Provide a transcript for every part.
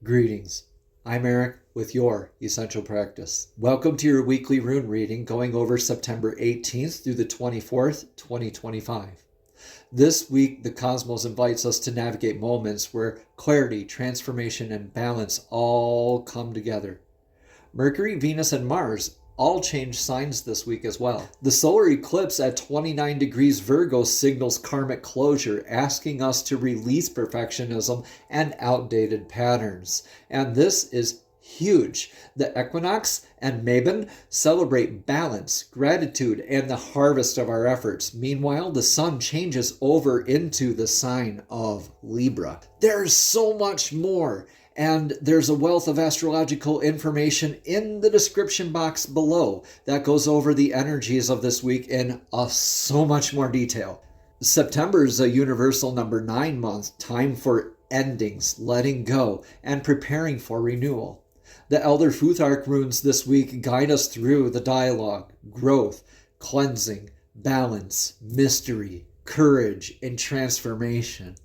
Greetings. I'm Eric with Your Essential Practice. Welcome to your weekly rune reading going over September 18th through the 24th, 2025. This week, the cosmos invites us to navigate moments where clarity, transformation, and balance all come together. Mercury, Venus, and Mars all change signs this week as well. The solar eclipse at 29 degrees Virgo signals karmic closure, asking us to release perfectionism and outdated patterns. And this is huge. The equinox and Mabon celebrate balance, gratitude, and the harvest of our efforts. Meanwhile, the sun changes over into the sign of Libra. There's so much more. And there's a wealth of astrological information in the description box below that goes over the energies of this week in so much more detail. September is a universal number 9 month, time for endings, letting go, and preparing for renewal. The Elder Futhark runes this week guide us through the dialogue, growth, cleansing, balance, mystery, courage, and transformation.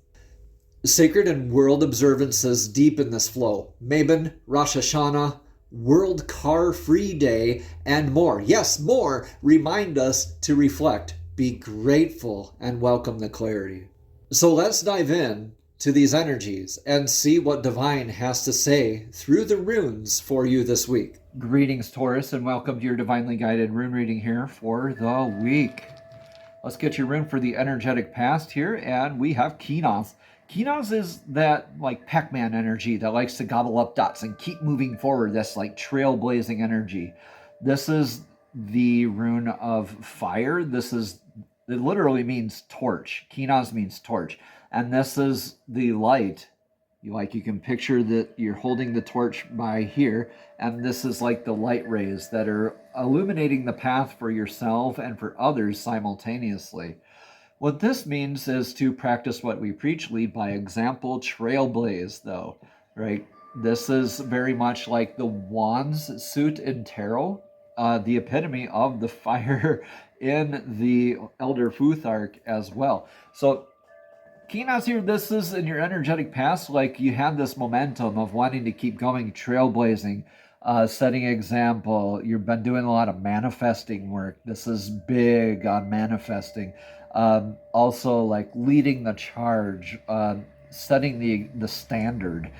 Sacred and world observances deepen this flow. Mabon, Rosh Hashanah, World Car Free Day, and more. Yes, more remind us to reflect, be grateful, and welcome the clarity. So let's dive in to these energies and see what Divine has to say through the runes for you this week. Greetings, Taurus, and welcome to your Divinely Guided Rune reading here for the week. Let's get your rune for the energetic past here, and we have Equinox. Equinox is that like Pac-Man energy that likes to gobble up dots and keep moving forward. That's like trailblazing energy. This is the rune of fire. It literally means torch. Equinox means torch. And this is the light. You can picture that you're holding the torch by here, and this is like the light rays that are illuminating the path for yourself and for others simultaneously. What this means is to practice what we preach, lead by example, trailblaze though, right? This is very much like the wands suit in tarot, the epitome of the fire in the Elder Futhark as well. So Equinox here, this is in your energetic past, like you had this momentum of wanting to keep going, trailblazing, setting example. You've been doing a lot of manifesting work. This is big on manifesting. Also like leading the charge, setting the standard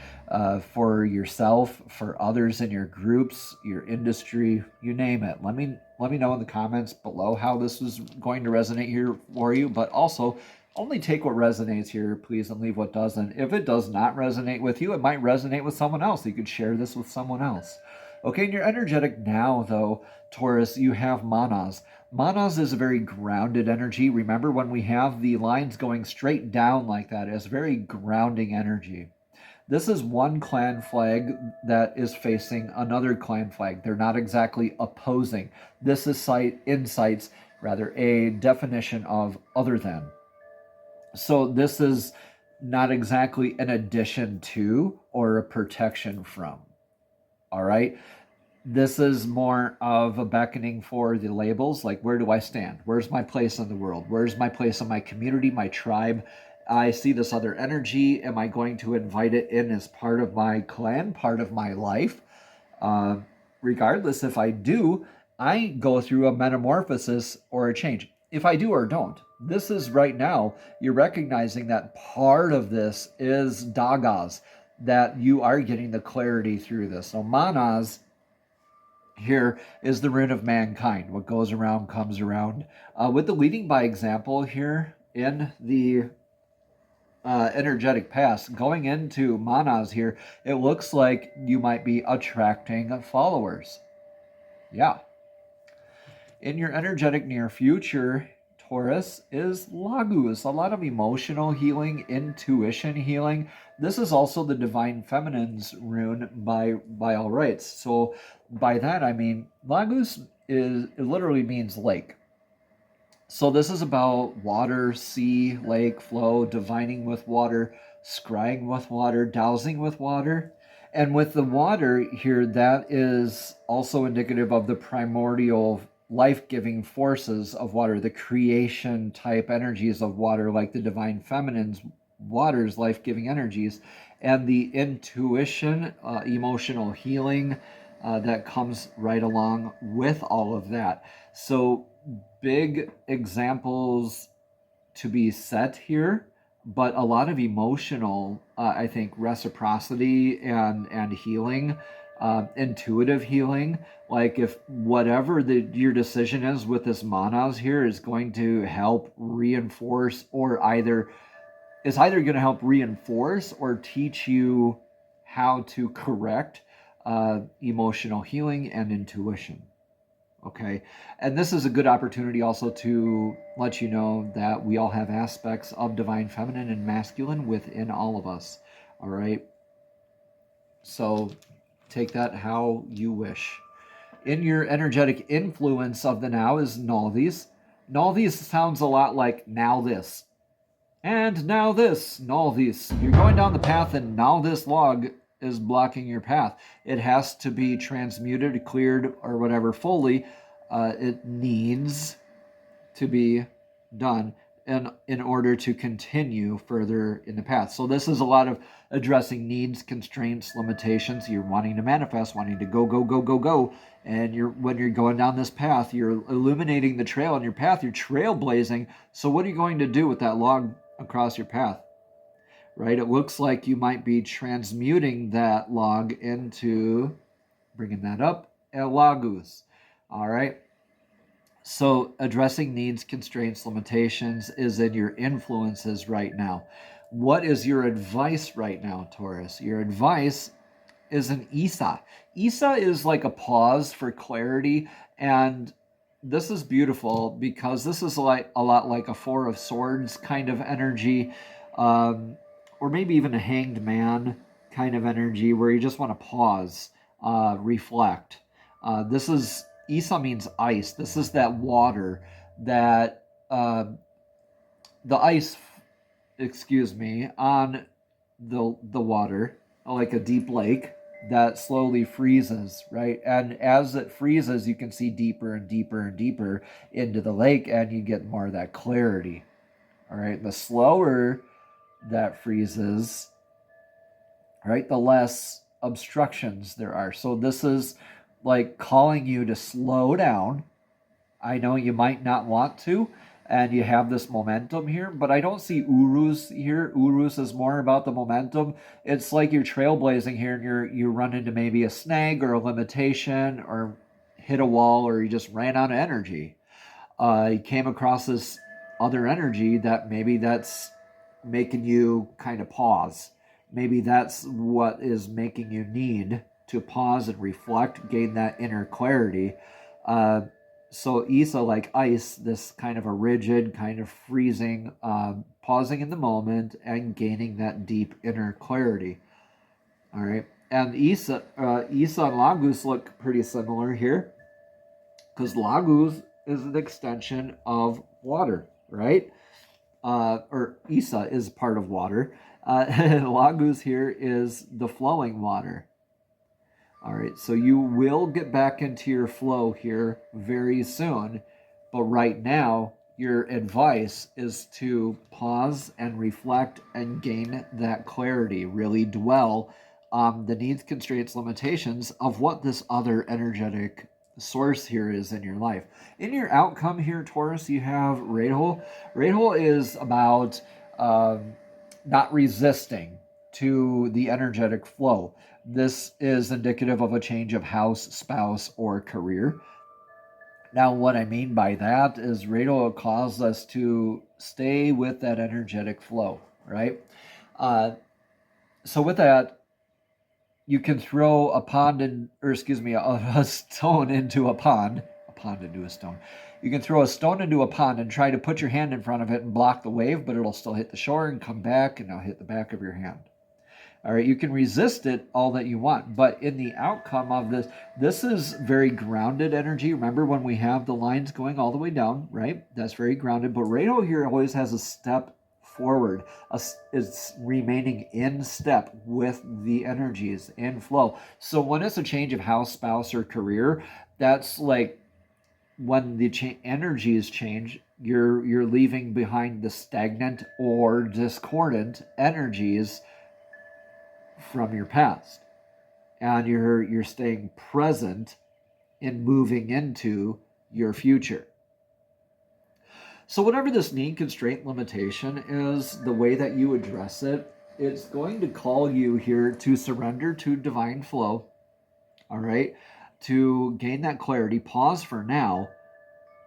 for yourself, for others in your groups, your industry, you name it. Let me know in the comments below how this is going to resonate here for you, but also only take what resonates here, please, and leave what doesn't. If it does not resonate with you, it might resonate with someone else. You could share this with someone else. Okay, in your energetic now, though, Taurus, you have Manas. Manas is a very grounded energy. Remember, when we have the lines going straight down like that, it's very grounding energy. This is one clan flag that is facing another clan flag. They're not exactly opposing. This is insights, rather, a definition of other than. So this is not exactly an addition to or a protection from. All right. This is more of a beckoning for the labels, like where do I stand? Where's my place in the world? Where's my place in my community, my tribe? I see this other energy. Am I going to invite it in as part of my clan, part of my life? Regardless, if I do, I go through a metamorphosis or a change. If I do or don't, this is right now, you're recognizing that part of this is dagas, that you are getting the clarity through this. So Manas here is the rune of mankind. What goes around comes around. With the leading by example here in the energetic past, going into Manas here, it looks like you might be attracting followers. Yeah. In your energetic near future, Taurus, is Lagus, a lot of emotional healing, intuition healing. This is also the Divine Feminine's rune by all rights. So by that I mean Lagus it literally means lake. So this is about water, sea, lake, flow, divining with water, scrying with water, dowsing with water. And with the water here, that is also indicative of the primordial life-giving forces of water, the creation type energies of water, like the Divine Feminine's water's life-giving energies, and the intuition, emotional healing that comes right along with all of that. So big examples to be set here, but a lot of emotional, I think, reciprocity and healing, intuitive healing. Like if whatever your decision is with this manas here is going to help reinforce, or it's either going to help reinforce or teach you how to correct emotional healing and intuition. Okay, and this is a good opportunity also to let you know that we all have aspects of divine feminine and masculine within all of us. All right, so take that how you wish. In your energetic influence of the now is Nalvis. Nalvis sounds a lot like now this. And now this, Nalvis. You're going down the path and now this log is blocking your path. It has to be transmuted, cleared, or whatever fully. It needs to be done in order to continue further in the path. So this is a lot of addressing needs, constraints, limitations. You're wanting to manifest, wanting to go, go, go, go, go. And when you're going down this path, you're illuminating the trail on your path. You're trailblazing. So what are you going to do with that log across your path? Right? It looks like you might be transmuting that log into, bringing that up, a lagus. All right. So addressing needs, constraints, limitations is in your influences right now. What is your advice right now, Taurus? Your advice is an Isa. Isa is like a pause for clarity, and this is beautiful because this is like a lot like a Four of Swords kind of energy, or maybe even a Hanged Man kind of energy where you just want to pause, reflect. This is Isa means ice. This is that water that the ice, on the water, like a deep lake that slowly freezes, right? And as it freezes, you can see deeper and deeper and deeper into the lake, and you get more of that clarity. All right, the slower that freezes, right, the less obstructions there are. So this is like calling you to slow down. I know you might not want to, and you have this momentum here, but I don't see Urus here. Urus is more about the momentum. It's like you're trailblazing here, and you run into maybe a snag or a limitation, or hit a wall, or you just ran out of energy. You came across this other energy that maybe that's making you kind of pause. Maybe that's what is making you need to pause and reflect, gain that inner clarity. So Isa, like ice, this kind of a rigid, kind of freezing, pausing in the moment and gaining that deep inner clarity. All right. And Isa and Lagus look pretty similar here, because Lagus is an extension of water, right? Or Isa is part of water. Lagus here is the flowing water. All right, so you will get back into your flow here very soon, but right now your advice is to pause and reflect and gain that clarity, really dwell on the needs, constraints, limitations of what this other energetic source here is in your life. In your outcome here, Taurus, you have Radhol. Radhol is about not resisting to the energetic flow. This is indicative of a change of house, spouse, or career. Now, what I mean by that is Radhol calls us to stay with that energetic flow, right? So with that, you can throw a stone into a pond into a stone. You can throw a stone into a pond and try to put your hand in front of it and block the wave, but it'll still hit the shore and come back, and it'll hit the back of your hand. All right, you can resist it all that you want, but in the outcome of this is very grounded energy. Remember when we have the lines going all the way down, right? That's very grounded, but Radhol here always has a step forward. It's remaining in step with the energies in flow. So when it's a change of house, spouse, or career, that's like when the energies change, you're leaving behind the stagnant or discordant energies from your past, and you're staying present in moving into your future. So whatever this need, constraint, limitation is, the way that you address it, it's going to call you here to surrender to divine flow, all right, to gain that clarity. Pause for now,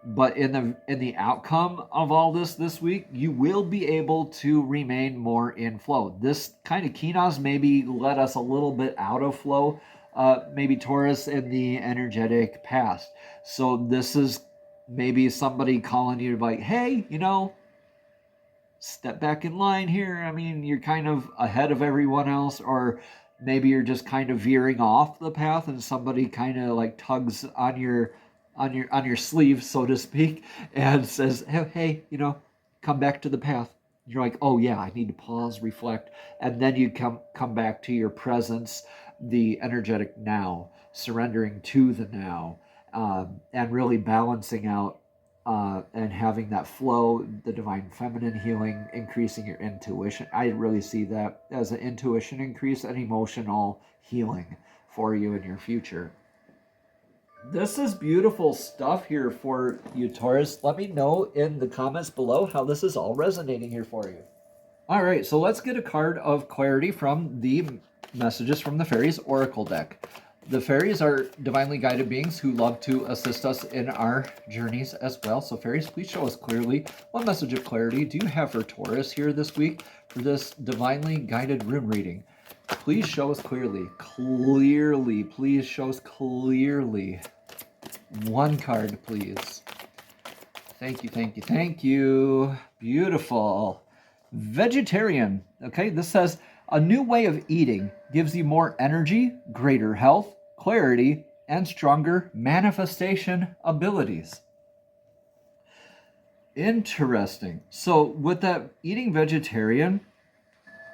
but in the outcome of all this week, you will be able to remain more in flow. This kind of Equinox maybe let us a little bit out of flow, maybe Taurus, in the energetic past. So this is maybe somebody calling you like, hey, step back in line here. I mean, you're kind of ahead of everyone else, or maybe you're just kind of veering off the path and somebody kind of like tugs on your sleeve, so to speak, and says, hey, come back to the path. You're like, oh yeah, I need to pause, reflect, and then you come back to your presence, the energetic now, surrendering to the now, and really balancing out and having that flow, the divine feminine healing, increasing your intuition. I really see that as an intuition increase and emotional healing for you in your future. This is beautiful stuff here for you, Taurus. Let me know in the comments below how this is all resonating here for you. All right, so let's get a card of clarity from the Messages from the Fairies Oracle deck. The fairies are divinely guided beings who love to assist us in our journeys as well. So fairies, please show us clearly, what message of clarity do you have for Taurus here this week for this divinely guided rune reading? Please show us clearly. Please show us clearly. One card, please. Thank you. Beautiful. Vegetarian. Okay, this says, a new way of eating gives you more energy, greater health, clarity, and stronger manifestation abilities. Interesting. So with that, eating vegetarian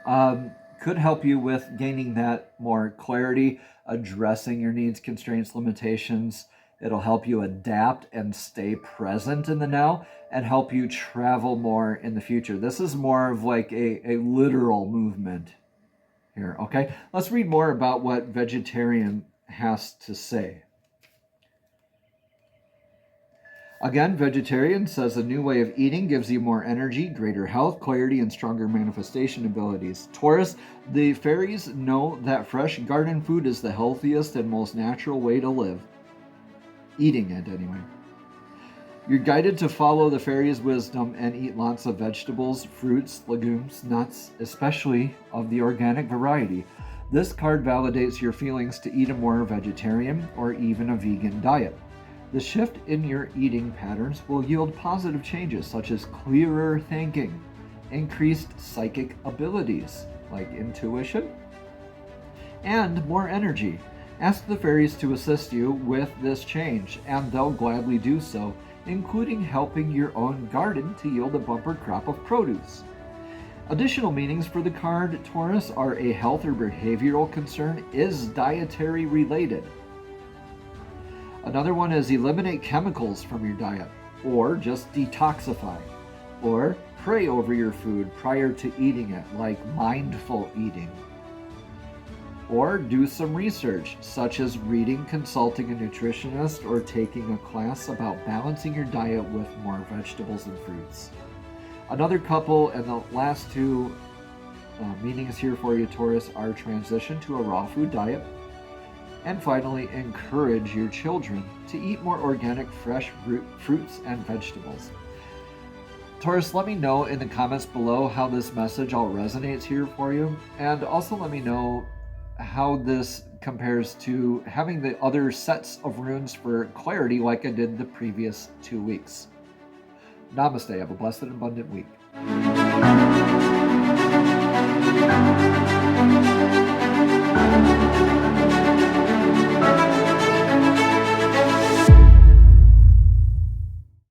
could help you with gaining that more clarity, addressing your needs, constraints, limitations. It'll help you adapt and stay present in the now and help you travel more in the future. This is more of like a literal movement here, okay? Let's read more about what vegetarian has to say. Again, vegetarian says a new way of eating gives you more energy, greater health, clarity, and stronger manifestation abilities. Taurus, the fairies know that fresh garden food is the healthiest and most natural way to live. Eating it, anyway. You're guided to follow the fairies' wisdom and eat lots of vegetables, fruits, legumes, nuts, especially of the organic variety. This card validates your feelings to eat a more vegetarian or even a vegan diet. The shift in your eating patterns will yield positive changes such as clearer thinking, increased psychic abilities like intuition, and more energy. Ask the fairies to assist you with this change, and they'll gladly do so, including helping your own garden to yield a bumper crop of produce. Additional meanings for the card, Taurus, are a health or behavioral concern is dietary related. Another one is eliminate chemicals from your diet, or just detoxify, or pray over your food prior to eating it, like mindful eating. Or do some research, such as reading, consulting a nutritionist, or taking a class about balancing your diet with more vegetables and fruits. Another couple, and the last two meanings here for you, Taurus, are transition to a raw food diet, and finally, encourage your children to eat more organic, fresh fruits and vegetables. Taurus, let me know in the comments below how this message all resonates here for you, and also let me know how this compares to having the other sets of runes for clarity like I did the previous 2 weeks. Namaste. Have a blessed and abundant week.